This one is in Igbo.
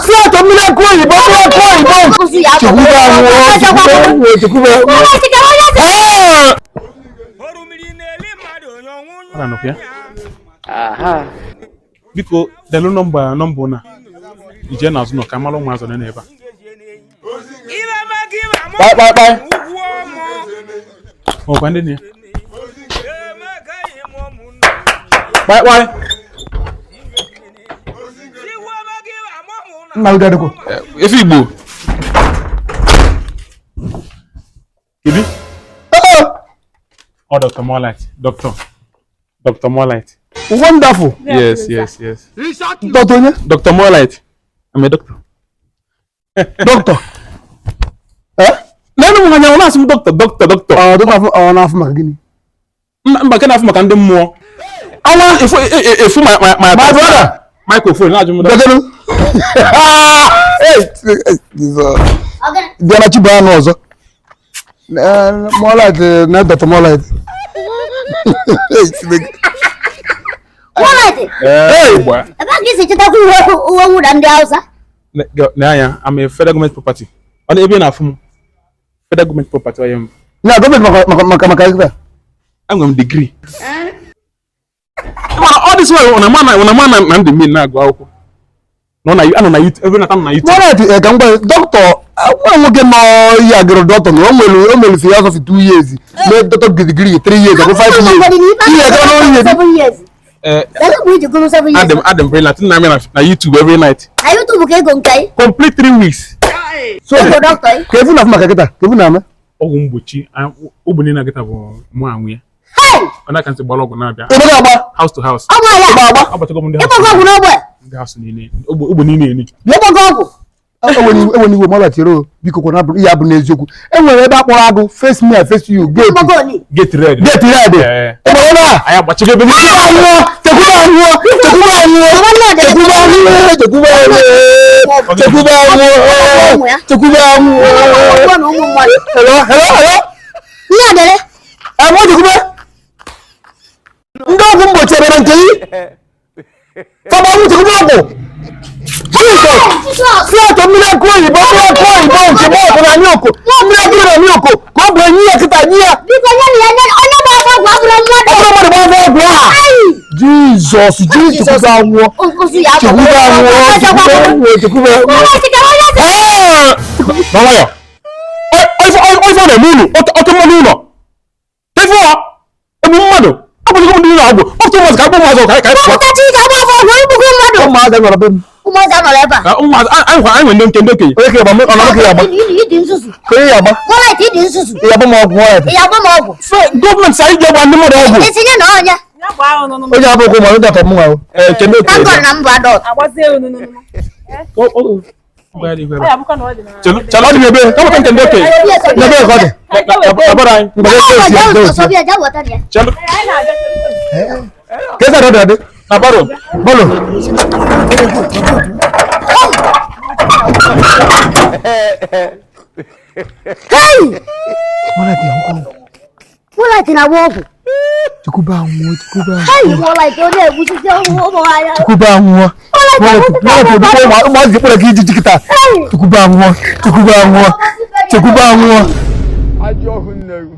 Flat of Miracle, you bought Aha. Biko, the number na. Ije na azụ ka malụ nwa azụ na ebe a. Bye. O kwande ni. Bye. Na uga deko. Efi Igbo. Ibi? Oh, Dr. Morlight. Dr. Morlight. Wonderful. Yes. Dr. Morlight. I'm a doctor. Doctor. No, I'm not some doctor. Don't have enough magini. Mba kana afu maka ndị mmụọ. Awa if my brother microphone na ajumu. Diana chiba no ozo. Morlight na Dr. Morlight. Morlight. Hey, boy. Aba gisi chita ku wo ndi Hausa. Na ya, I'm a federal government property. Ona ebe na afu federal government property I am. Na government maka I'm a degree. All this way on a man and the mean na go akwụkwọ. No na you na you every time na you. Morlight ka ngba doctor awu ge no ya gero doctor no omelu philosophy 2 years. No doctor degree 3 years or 5 years. 7 years. Adam Brain Latin na YouTube every night. Na YouTube ke go nkai. Complete 3 weeks. So doctor kevu na fuma kaketa kevu na me ogwu mgbochi ogbuni na gita bụ mụ anwụ ya. Ona kan se gbalo ogwu na abịa. Ebe agba House to house. Agba. Abachago m ndị Ebe go no gbe. ndị house niile. Ogbu niile eni. Ebe go. Eweni wo Morlight ro biko ko na ya bụ n'eziokwu. Enwere ebe akpọrọ agụ face me face you Get ready. Ebe na Aya gbachigo ebe niile. Hello. Iya dere. Mo Tekube. Ndị ọgwụ mgbochi ebe na nke yi. Kaba mu Tekube ọgwụ. Flat of Miracle, you bought nke mo ko na nyoko. Miracle na nyoko. Ko bụ enyi ya kita nyi ya. Biko ya ona ba agwa abụrụ mmadụ. Jesus, Tekube anwụọ. Ozu ya Tekube. Mama ya. Oi fa na mulu. Oto mo nuno. Tefo. Emu mmadu. Abụrụ ndị na agbo. Oto mo ka bụ mazọ ka. Ụmụaka nọrọ be m. Ụmụaka nọrọ ebe a. Ụmụaka anyị nwere ndị nke. Onye ka agba. Ịdị nsusu. Onye ya agba. Morlight ịdị nsusu. Ya agba m ọgwụ Morlight. Ya agba m ọgwụ. So government sai je gba ndị mmadụ ọgwụ. Etinye na ọnya. Onye abụ ko mo doctor m nwa. Kende Na ngọ na mbụ adọt. Chalo di bebe. Kamu kan kende ke. Na be ko de. Abara. Chalo. Kesa do de. Abaro. Bolo. Kai! Morlight na wogu. Tekube anwụọ. Kai, Morlight o na egbuchi ụmụ anya. Tekube anwụọ. Morlight ma zi pụrụ ka iji jikita. Tekube anwụọ. Ajọ hụ nne.